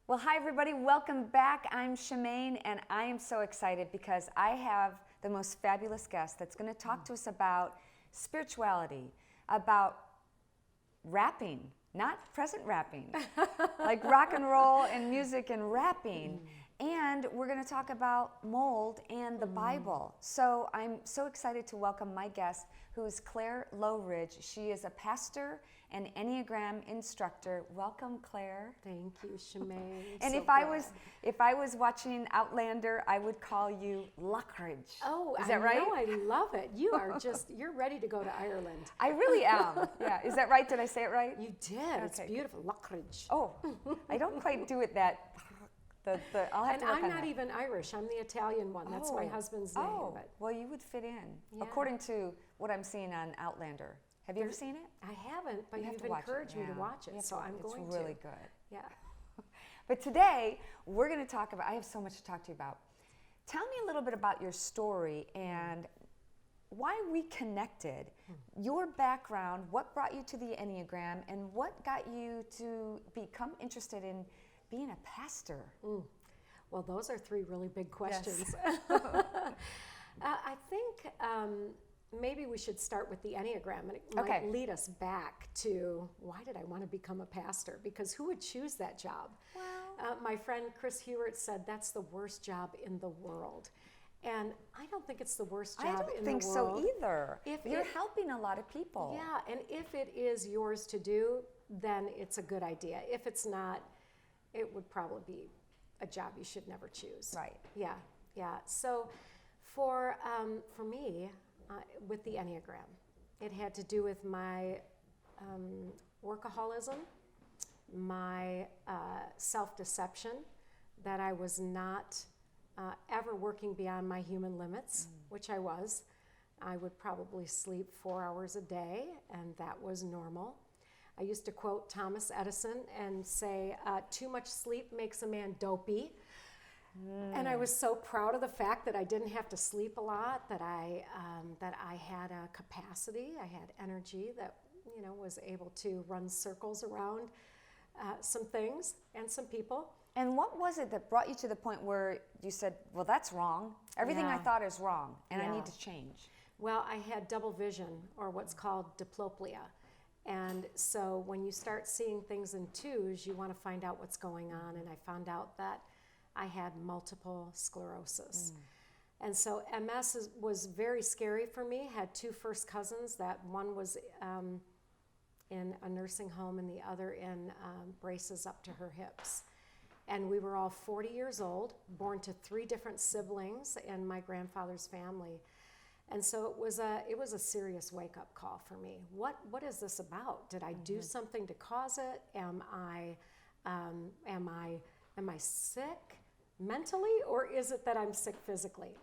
Well, hi everybody, welcome back. I'm Shemaine and I am so excited because I have the most fabulous guest that's going to talk to us about spirituality, about rapping, not present rapping, like rock and roll and music and rapping. And we're going to talk about mold and the Bible. So I'm so excited to welcome my guest, who is Clare Loughrige. She is a pastor and Enneagram instructor. Welcome, Clare. Thank you, Shemaine. And So if I was watching Outlander, I would call you Loughrige. Oh, is that right? know, I love it. You are you're ready to go to Ireland. I really am. Yeah, is that right? Did I say it right? You did. It's beautiful. Loughrige. Oh, I don't quite do it that. I'll have And to work I'm on not that. even Irish. I'm the Italian one. That's my husband's name. Oh, But well, you would fit in, Yeah. according to what I'm seeing on Outlander. Have you ever seen it? I haven't, but You have you've to watch it. encouraged me to Yeah. watch You it, have so to- I'm going to. It's really good. Yeah. But today, we're going to talk about, I have so much to talk to you about. Tell me a little bit about your story and why we connected, your background, what brought you to the Enneagram, and what got you to become interested in being a pastor. Well, those are three really big questions. Yes. I think maybe we should start with the Enneagram, and it might lead us back to why did I want to become a pastor? Because who would choose that job? Well, My friend Chris Hewart said that's the worst job in the world. And I don't think it's the worst job I in don't the think world. so either. If You're it- helping a lot of people. Yeah, and if it is yours to do, then it's a good idea. If it's not, it would probably be a job you should never choose. Right. Yeah, yeah. So for me, with the Enneagram, it had to do with my workaholism, my self-deception, that I was not ever working beyond my human limits, which I was. I would probably sleep 4 hours a day, and that was normal. I used to quote Thomas Edison and say, too much sleep makes a man dopey. And I was so proud of the fact that I didn't have to sleep a lot, that I had a capacity, I had energy that was able to run circles around some things and some people. And what was it that brought you to the point where you said, well, that's wrong. Everything I Yeah. thought is wrong, and I Yeah. need to change. Well, I had double vision, or what's called diplopia. And so when you start seeing things in twos, you want to find out what's going on. And I found out that I had multiple sclerosis. And so MS was very scary for me. Had two first cousins, that one was in a nursing home and the other in braces up to her hips. And we were all 40 years old, born to three different siblings in my grandfather's family. And so it was a serious wake-up call for me. What is this about? Did I do something to cause it? Am I sick mentally, or is it that I'm sick physically?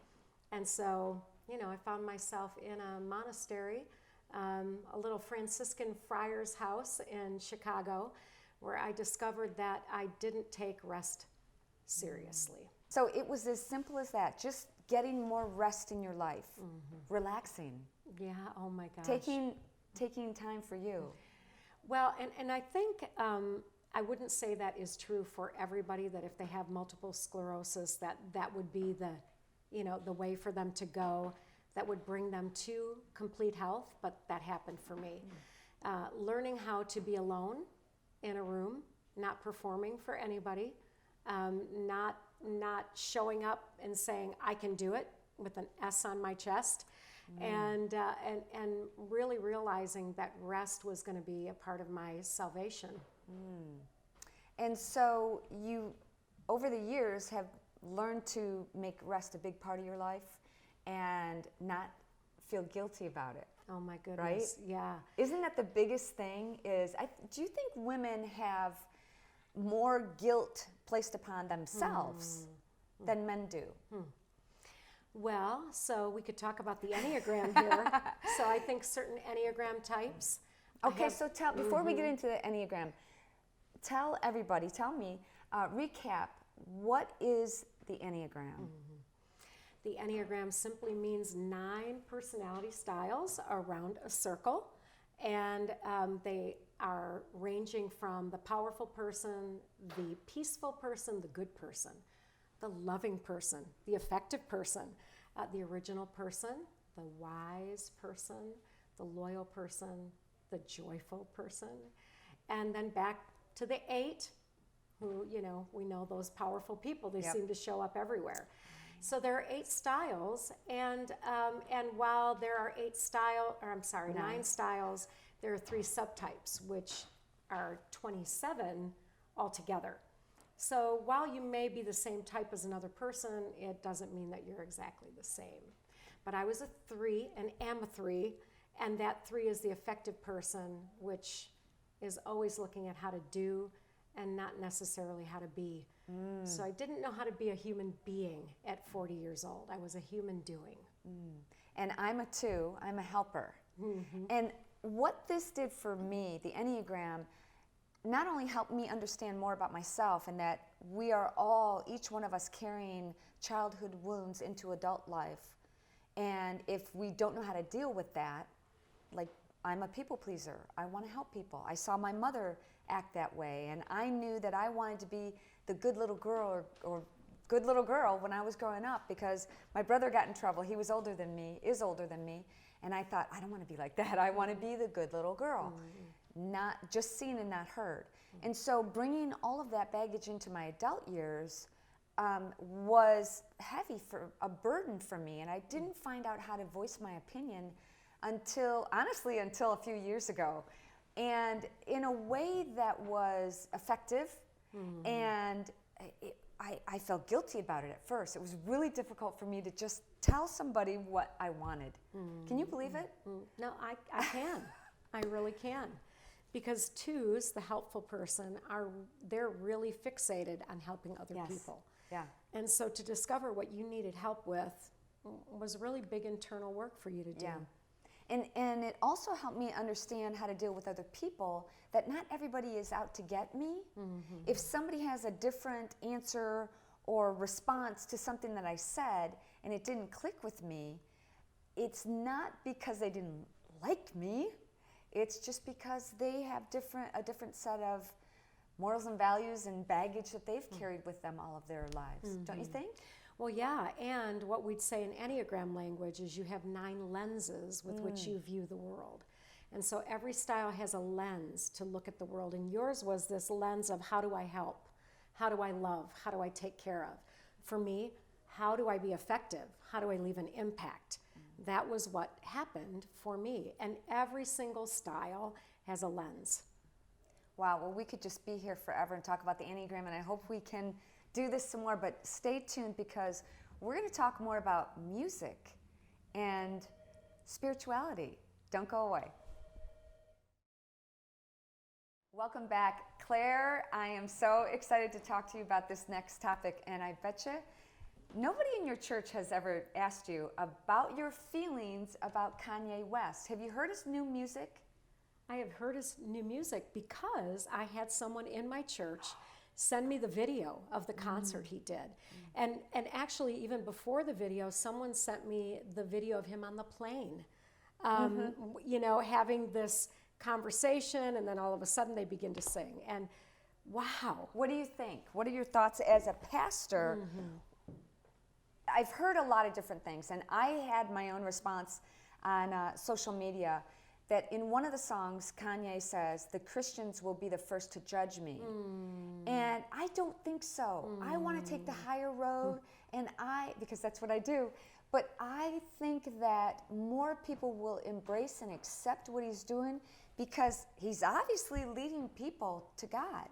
And so, I found myself in a monastery, a little Franciscan friar's house in Chicago, where I discovered that I didn't take rest seriously. So it was as simple as that, just getting more rest in your life, relaxing, Yeah, oh my gosh. taking time for you. Well, and I think I wouldn't say that is true for everybody, that if they have multiple sclerosis, that would be the way for them to go, that would bring them to complete health, but that happened for me. Learning how to be alone in a room, not performing for anybody, not showing up and saying, I can do it, with an S on my chest, and really realizing that rest was going to be a part of my salvation. And so you, over the years, have learned to make rest a big part of your life and not feel guilty about it. Oh my goodness, Right? yeah. Isn't that the biggest thing is, do you think women have more guilt placed upon themselves than men do? Well, so we could talk about the Enneagram here. So I think certain Enneagram types. Okay, so before we get into the Enneagram, tell me, recap, what is the Enneagram? The Enneagram simply means 9 personality styles around a circle, and they are ranging from the powerful person, the peaceful person, the good person, the loving person, the effective person, the original person, the wise person, the loyal person, the joyful person, and then back to the 8, who, we know those powerful people. They seem to show up everywhere. So there are 8 styles, and while there are 9 styles, there are 3 subtypes, which are 27 altogether. So while you may be the same type as another person, it doesn't mean that you're exactly the same. But I was a 3 and am a 3, and that 3 is the effective person, which is always looking at how to do and not necessarily how to be. So I didn't know how to be a human being at 40 years old. I was a human doing. And I'm a 2, I'm a helper. And what this did for me, the Enneagram, not only helped me understand more about myself and that we are all, each one of us, carrying childhood wounds into adult life. And if we don't know how to deal with that, like, I'm a people pleaser. I want to help people. I saw my mother act that way, and I knew that I wanted to be the good little girl or good little girl when I was growing up, because my brother got in trouble. He was older than me, is older than me, and I thought, I don't want to be like that. I want to be the good little girl, not just seen and not heard. And so bringing all of that baggage into my adult years was heavy, for a burden for me, and I didn't find out how to voice my opinion until a few years ago, and in a way that was effective. And I felt guilty about it at first. It was really difficult for me to just tell somebody what I wanted. Can you believe it? No, I can. I really can. Because 2s, the helpful person, they're really fixated on helping other people. Yeah. And so to discover what you needed help with was really big internal work for you to do. Yeah. And it also helped me understand how to deal with other people, that not everybody is out to get me. If somebody has a different answer or response to something that I said and it didn't click with me, it's not because they didn't like me. It's just because they have a different set of morals and values and baggage that they've carried with them all of their lives. Don't you think? Well, yeah, and what we'd say in Enneagram language is you have 9 lenses with which you view the world. And so every style has a lens to look at the world, and yours was this lens of, how do I help? How do I love? How do I take care of? For me, how do I be effective? How do I leave an impact? That was what happened for me, and every single style has a lens. Wow, well, we could just be here forever and talk about the Enneagram, and I hope we can do this some more, but stay tuned, because we're going to talk more about music and spirituality. Don't go away. Welcome back, Claire. I am so excited to talk to you about this next topic, and I bet you nobody in your church has ever asked you about your feelings about Kanye West. Have you heard his new music? I have heard his new music because I had someone in my church send me the video of the concert he did. And actually, even before the video, someone sent me the video of him on the plane, having this conversation, and then all of a sudden they begin to sing. And wow. What do you think? What are your thoughts as a pastor? I've heard a lot of different things, and I had my own response on social media, that in one of the songs, Kanye says, the Christians will be the first to judge me. And I don't think so. I want to take the higher road, because that's what I do. But I think that more people will embrace and accept what he's doing, because he's obviously leading people to God.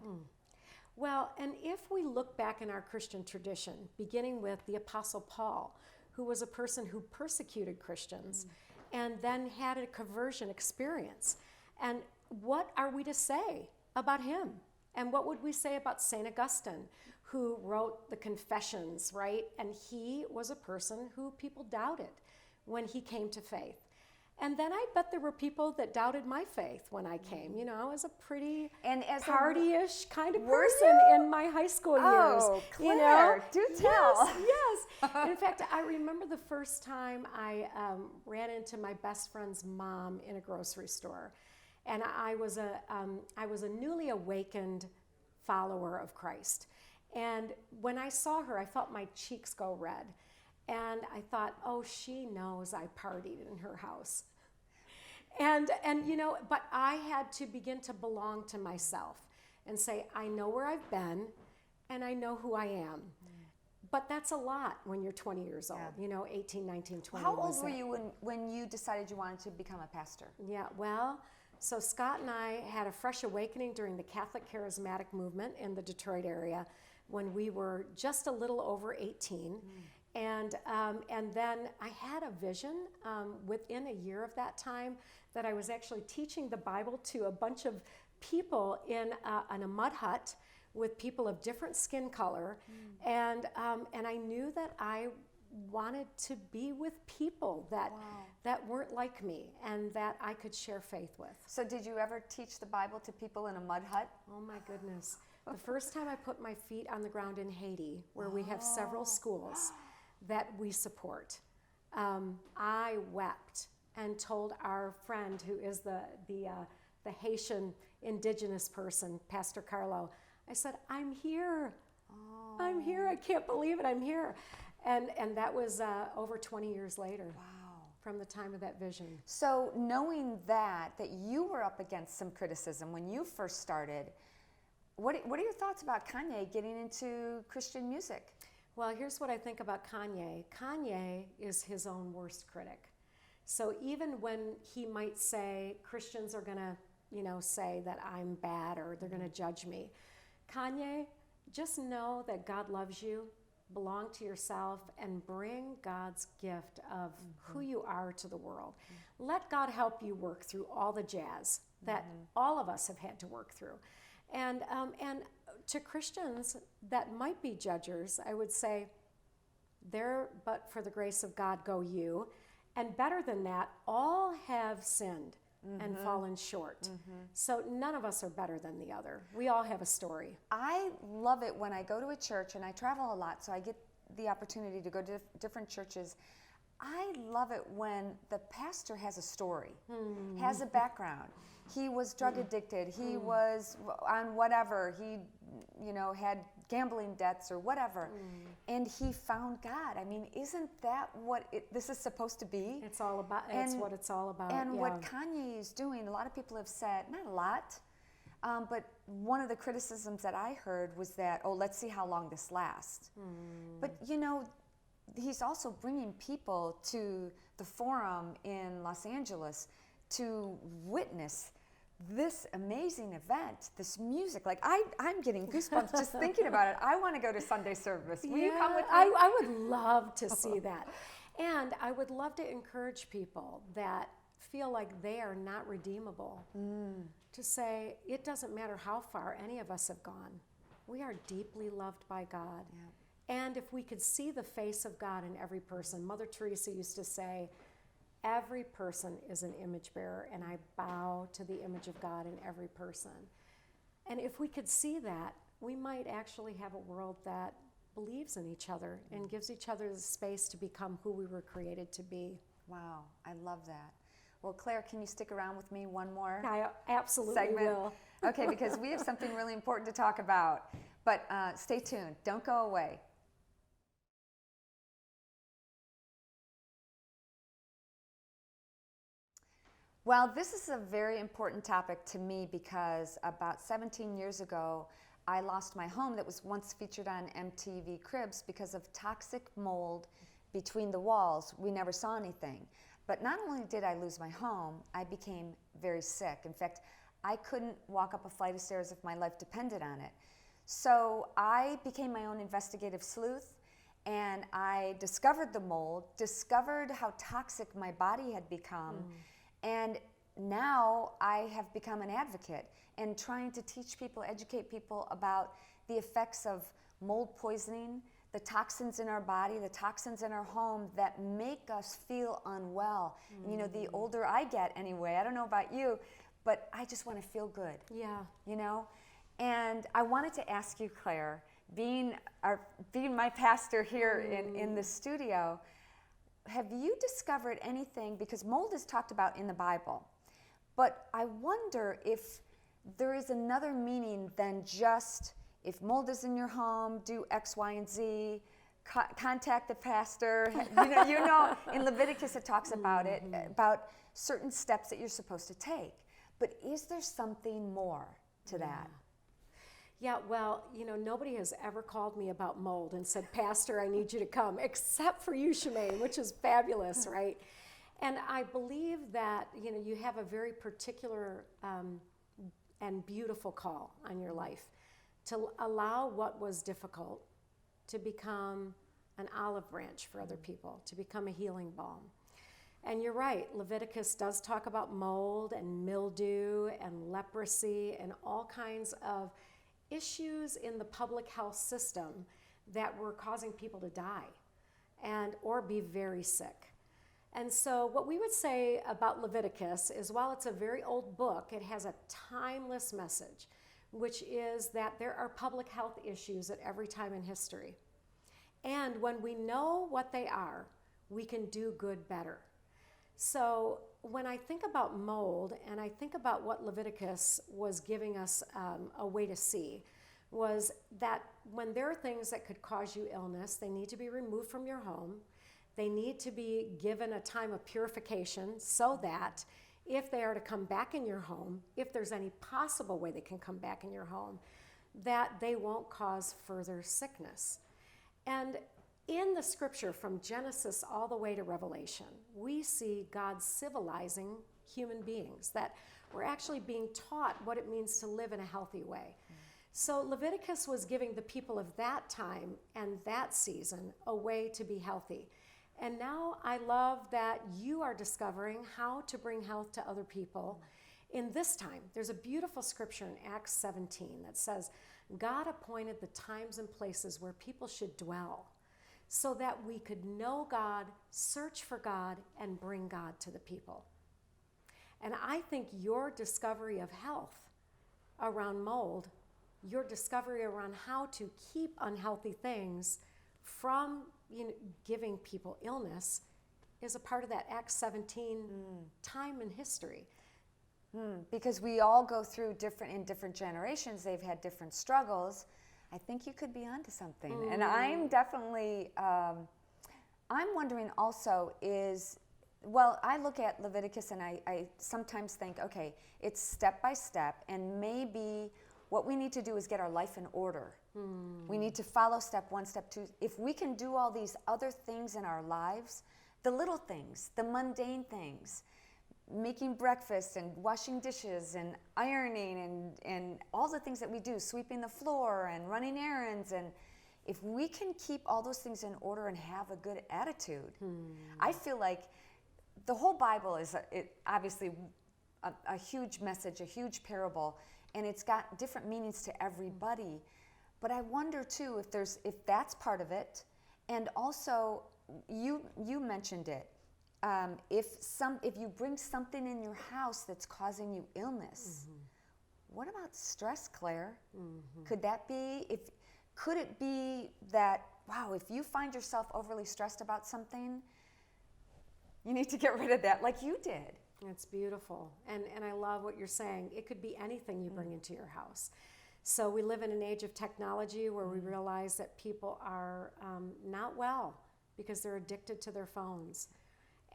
Well, and if we look back in our Christian tradition, beginning with the Apostle Paul, who was a person who persecuted Christians, and then had a conversion experience. And what are we to say about him? And what would we say about St. Augustine, who wrote the Confessions, right? And he was a person who people doubted when he came to faith. And then I bet there were people that doubted my faith when I came. I was a pretty party-ish kind of person in my high school years. Oh, Claire, do tell. Yes. In fact, I remember the first time I ran into my best friend's mom in a grocery store. And I was a newly awakened follower of Christ. And when I saw her, I felt my cheeks go red. And I thought, oh, she knows I partied in her house. And but I had to begin to belong to myself and say, I know where I've been and I know who I am. But that's a lot when you're 20 years old, 18, 19, 20. How old were you when you decided you wanted to become a pastor? Yeah, well, so Scott and I had a fresh awakening during the Catholic Charismatic movement in the Detroit area when we were just a little over 18. And then I had a vision within a year of that time that I was actually teaching the Bible to a bunch of people in a mud hut with people of different skin color. And I knew that I wanted to be with people that weren't like me and that I could share faith with. So did you ever teach the Bible to people in a mud hut? Oh my goodness. The first time I put my feet on the ground in Haiti, where we have several schools that we support, I wept and told our friend who is the Haitian indigenous person, Pastor Carlo, I said, I'm here. I'm here. I can't believe it. I'm here. And that was over 20 years later. Wow. From the time of that vision. So knowing that you were up against some criticism when you first started, what are your thoughts about Kanye getting into Christian music? Well, here's what I think about Kanye. Kanye is his own worst critic. So even when he might say Christians are going to, say that I'm bad or they're going to judge me, Kanye, just know that God loves you, belong to yourself, and bring God's gift of who you are to the world. Let God help you work through all the jazz that all of us have had to work through. And to Christians that might be judgers, I would say, there but for the grace of God go you. And better than that, all have sinned and fallen short. So none of us are better than the other. We all have a story. I love it when I go to a church, and I travel a lot, so I get the opportunity to go to different churches. I love it when the pastor has a story, has a background. He was drug addicted. He was on whatever. He, had gambling debts or whatever. And he found God. I mean, isn't that what this is supposed to be? It's all about. It's what it's all about. And what Kanye is doing, a lot of people have said, not a lot, but one of the criticisms that I heard was that, let's see how long this lasts. But, he's also bringing people to the Forum in Los Angeles to witness this amazing event, this music. Like, I'm getting goosebumps just thinking about it. I want to go to Sunday service. Will you come with me? I would love to see that. And I would love to encourage people that feel like they are not redeemable to say, it doesn't matter how far any of us have gone. We are deeply loved by God. Yeah. And if we could see the face of God in every person, Mother Teresa used to say, every person is an image bearer, and I bow to the image of God in every person. And if we could see that, we might actually have a world that believes in each other and gives each other the space to become who we were created to be. Wow, I love that. Well, Claire, can you stick around with me one more I absolutely segment? Will. Okay, because we have something really important to talk about. But stay tuned. Don't go away. Well, this is a very important topic to me because about 17 years ago, I lost my home that was once featured on MTV Cribs because of toxic mold between the walls. We never saw anything. But not only did I lose my home, I became very sick. In fact, I couldn't walk up a flight of stairs if my life depended on it. So I became my own investigative sleuth, and I discovered the mold, discovered how toxic my body had become, and now I have become an advocate and trying to teach people, educate people about the effects of mold poisoning, the toxins in our body, the toxins in our home that make us feel unwell. And, the older I get anyway, I don't know about you, but I just want to feel good. Yeah. And I wanted to ask you, Claire, being my pastor here in the studio, have you discovered anything, because mold is talked about in the Bible, But I wonder if there is another meaning than just if mold is in your home, do X, Y, and Z, contact the pastor. In Leviticus it talks about it, about certain steps that you're supposed to take. But is there something more to that? Yeah, well, nobody has ever called me about mold and said, Pastor, I need you to come, except for you, Shemaine, which is fabulous, right? And I believe that, you have a very particular and beautiful call on your life to allow what was difficult to become an olive branch for other people, to become a healing balm. And you're right, Leviticus does talk about mold and mildew and leprosy and all kinds of issues in the public health system that were causing people to die or be very sick. And so what we would say about Leviticus is, while it's a very old book, it has a timeless message, which is that there are public health issues at every time in history. And when we know what they are, we can do good better. So when I think about mold, and I think about what Leviticus was giving us a way to see, was that when there are things that could cause you illness, they need to be removed from your home. They need to be given a time of purification so that if they are to come back in your home, if there's any possible way they can come back in your home, that they won't cause further sickness. And in the scripture from Genesis all the way to Revelation, we see God civilizing human beings, that we're actually being taught what it means to live in a healthy way. So Leviticus was giving the people of that time and that season a way to be healthy. And now I love that you are discovering how to bring health to other people in this time. There's a beautiful scripture in Acts 17 that says, God appointed the times and places where people should dwell so that we could know God, search for God, and bring God to the people. And I think your discovery of health around mold, your discovery around how to keep unhealthy things from giving people illness is a part of that Acts 17 time in history. Because we all go through in different generations, they've had different struggles. I think you could be onto something. And I'm definitely, I'm wondering also I look at Leviticus and I sometimes think, okay, it's step by step, and maybe what we need to do is get our life in order. We need to follow step one, step two. If we can do all these other things in our lives, the little things, the mundane things, making breakfast and washing dishes and ironing and all the things that we do, sweeping the floor and running errands, and if we can keep all those things in order and have a good attitude, I feel like the whole Bible is obviously a huge message, a huge parable, and it's got different meanings to everybody. But I wonder too if that's part of it, and also you mentioned it. If you bring something in your house that's causing you illness, what about stress, Claire? Could it be that, wow, if you find yourself overly stressed about something, you need to get rid of that like you did? It's beautiful. And I love what you're saying. It could be anything you bring into your house. So we live in an age of technology where we realize that people are not well because they're addicted to their phones.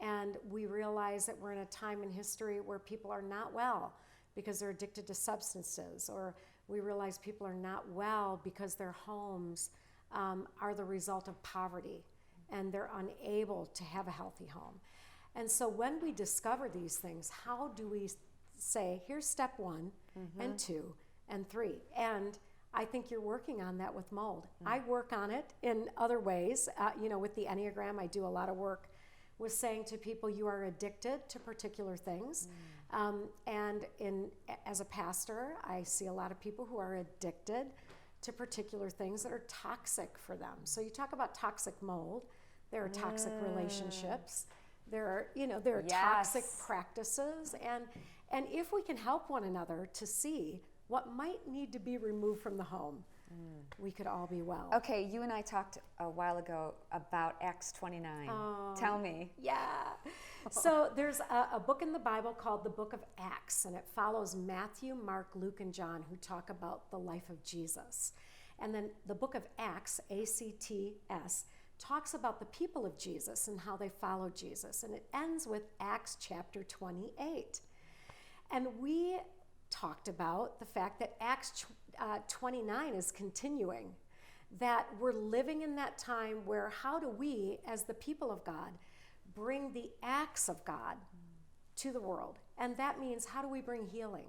And we realize that we're in a time in history where people are not well because they're addicted to substances, or we realize people are not well because their homes are the result of poverty and they're unable to have a healthy home. And so when we discover these things, how do we say, here's step one and two and three? And I think you're working on that with mold. I work on it in other ways. With the Enneagram, I do a lot of work with saying to people, you are addicted to particular things. And as a pastor, I see a lot of people who are addicted to particular things that are toxic for them. So you talk about toxic mold. There are toxic relationships. There are toxic practices. And if we can help one another to see what might need to be removed from the home, we could all be well. Okay, you and I talked a while ago about Acts 29. Tell me. Yeah. So there's a book in the Bible called the Book of Acts, and it follows Matthew, Mark, Luke, and John, who talk about the life of Jesus. And then the book of Acts, A-C-T-S, talks about the people of Jesus and how they followed Jesus. And it ends with Acts chapter 28. And we talked about the fact that Acts 29 is continuing, that we're living in that time where how do we, as the people of God, bring the acts of God to the world? And that means, how do we bring healing?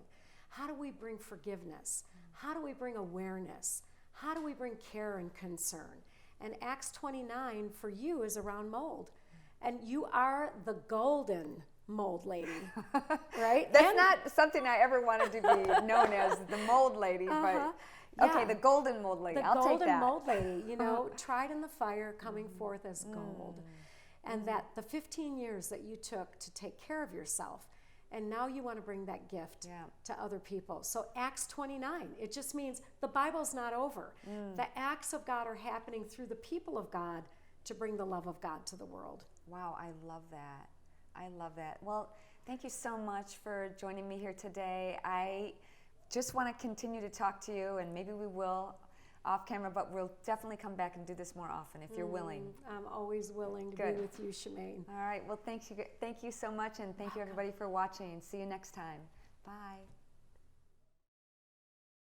How do we bring forgiveness? How do we bring awareness? How do we bring care and concern? And Acts 29 for you is around mold. And you are the golden mold lady, right? That's not something I ever wanted to be known as, the mold lady, but okay, the golden mold lady. I'll take that. The golden mold lady, you know, tried in the fire, coming forth as gold. And that the 15 years that you took to take care of yourself, and now you want to bring that gift to other people. So Acts 29, it just means the Bible's not over. The acts of God are happening through the people of God to bring the love of God to the world. Wow, I love that. I love that. Well, thank you so much for joining me here today. I just want to continue to talk to you, and maybe we will off camera, but we'll definitely come back and do this more often if you're willing. I'm always willing to be with you, Shemaine. All right. Well, thank you so much, and thank you everybody for watching. See you next time. Bye.